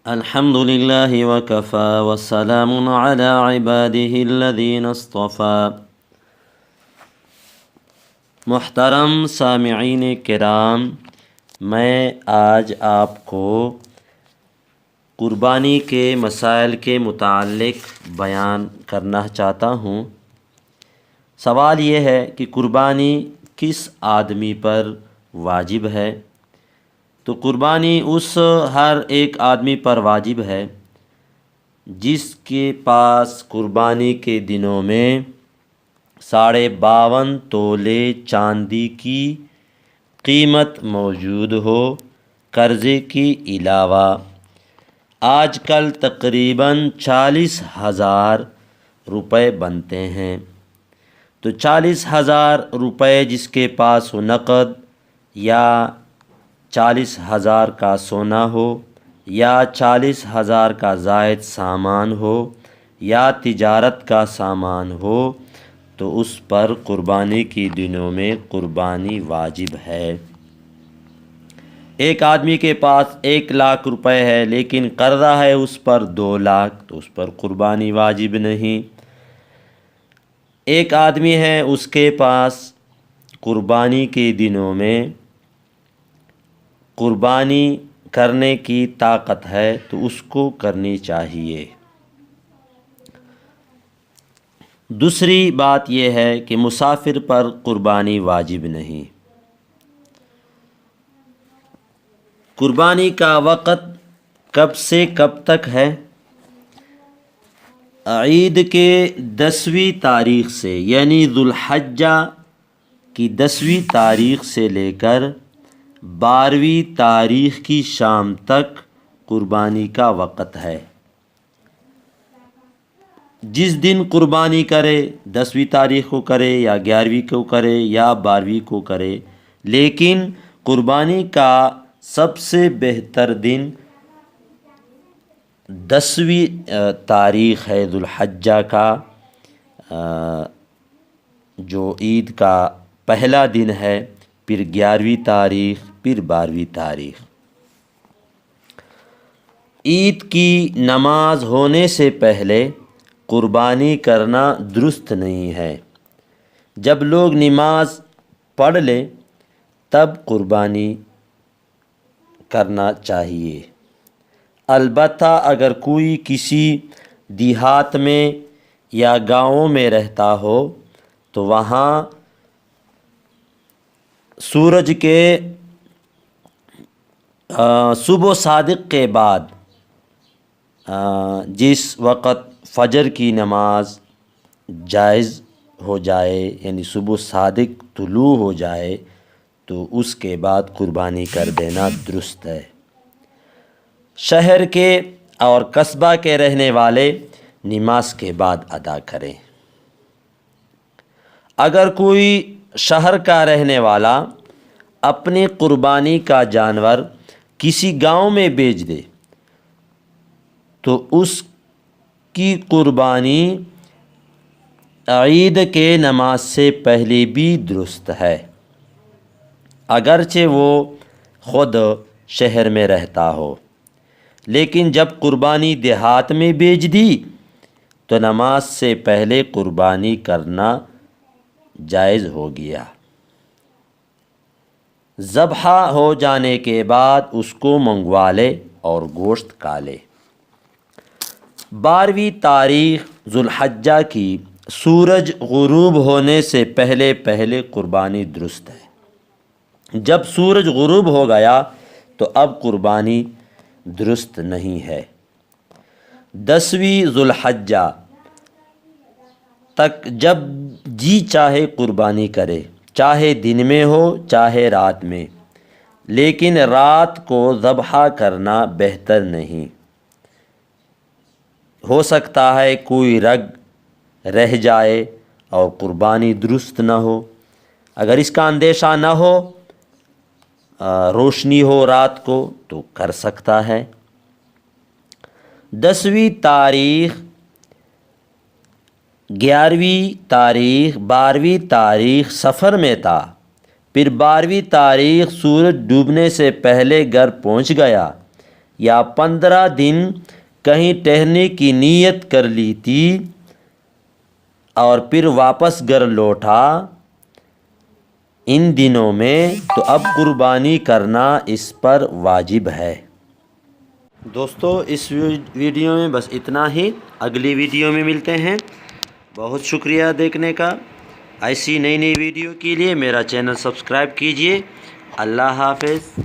الحمد للہ وکفی وسلام علی عباده الذین اصطفی۔ محترم سامعین کرام، میں آج آپ کو قربانی کے مسائل کے متعلق بیان کرنا چاہتا ہوں۔ سوال یہ ہے کہ قربانی کس آدمی پر واجب ہے؟ تو قربانی اس ہر ایک آدمی پر واجب ہے جس کے پاس قربانی کے دنوں میں 52.5 تولے چاندی کی قیمت موجود ہو، قرضے کے علاوہ۔ آج کل تقریباً 40,000 روپے بنتے ہیں، تو 40,000 روپے جس کے پاس ہو نقد، یا 40,000 کا سونا ہو، یا 40,000 کا زائد سامان ہو، یا تجارت کا سامان ہو، تو اس پر قربانی کے دنوں میں قربانی واجب ہے۔ ایک آدمی کے پاس 1,00,000 روپے ہے لیکن قرضہ ہے اس پر 2,00,000، تو اس پر قربانی واجب نہیں۔ ایک آدمی ہے اس کے پاس قربانی کے دنوں میں قربانی کرنے کی طاقت ہے تو اس کو کرنی چاہیے۔ دوسری بات یہ ہے کہ مسافر پر قربانی واجب نہیں۔ قربانی کا وقت کب سے کب تک ہے؟ عید کے 10ویں تاریخ سے، یعنی ذو الحجہ کی 10ویں تاریخ سے لے کر 12ویں تاریخ کی شام تک قربانی کا وقت ہے۔ جس دن قربانی کرے، 10ویں تاریخ کو کرے یا 11ویں کو کرے یا 12ویں کو کرے، لیکن قربانی کا سب سے بہتر دن 10ویں تاریخ ہے ذو الحجہ کا، جو عید کا پہلا دن ہے، پھر 11ویں تاریخ، پھر 12ویں تاریخ۔ عید کی نماز ہونے سے پہلے قربانی کرنا درست نہیں ہے۔ جب لوگ نماز پڑھ لیں تب قربانی کرنا چاہیے۔ البتہ اگر کوئی کسی دیہات میں یا گاؤں میں رہتا ہو تو وہاں سورج کے صبح صادق کے بعد جس وقت فجر کی نماز جائز ہو جائے، یعنی صبح صادق طلوع ہو جائے، تو اس کے بعد قربانی کر دینا درست ہے۔ شہر کے اور قصبہ کے رہنے والے نماز کے بعد ادا کریں۔ اگر کوئی شہر کا رہنے والا اپنی قربانی کا جانور کسی گاؤں میں بیچ دے تو اس کی قربانی عید کے نماز سے پہلے بھی درست ہے، اگرچہ وہ خود شہر میں رہتا ہو۔ لیکن جب قربانی دیہات میں بیچ دی تو نماز سے پہلے قربانی کرنا جائز ہو گیا۔ ذبح ہو جانے کے بعد اس کو منگوا لے اور گوشت کھا لے۔ 12ویں تاریخ ذو الحجہ کی سورج غروب ہونے سے پہلے قربانی درست ہے۔ جب سورج غروب ہو گیا تو اب قربانی درست نہیں ہے۔ 10ویں ذو الحجہ تک جب جی چاہے قربانی کرے، چاہے دن میں ہو چاہے رات میں، لیکن رات کو ذبح کرنا بہتر نہیں۔ ہو سکتا ہے کوئی رگ رہ جائے اور قربانی درست نہ ہو۔ اگر اس کا اندیشہ نہ ہو، روشنی ہو رات کو، تو کر سکتا ہے۔ 10ویں تاریخ، 11ویں تاریخ، 12ویں تاریخ سفر میں تھا، پھر 12ویں تاریخ سورج ڈوبنے سے پہلے گھر پہنچ گیا، یا 15 دن کہیں ٹہلنے کی نیت کر لی تھی اور پھر واپس گھر لوٹا ان دنوں میں، تو اب قربانی کرنا اس پر واجب ہے۔ دوستو اس ویڈیو میں بس اتنا ہی، اگلی ویڈیو میں ملتے ہیں۔ بہت شکریہ دیکھنے کا۔ ایسی نئی ویڈیو کے لیے میرا چینل سبسکرائب کیجیے۔ اللہ حافظ۔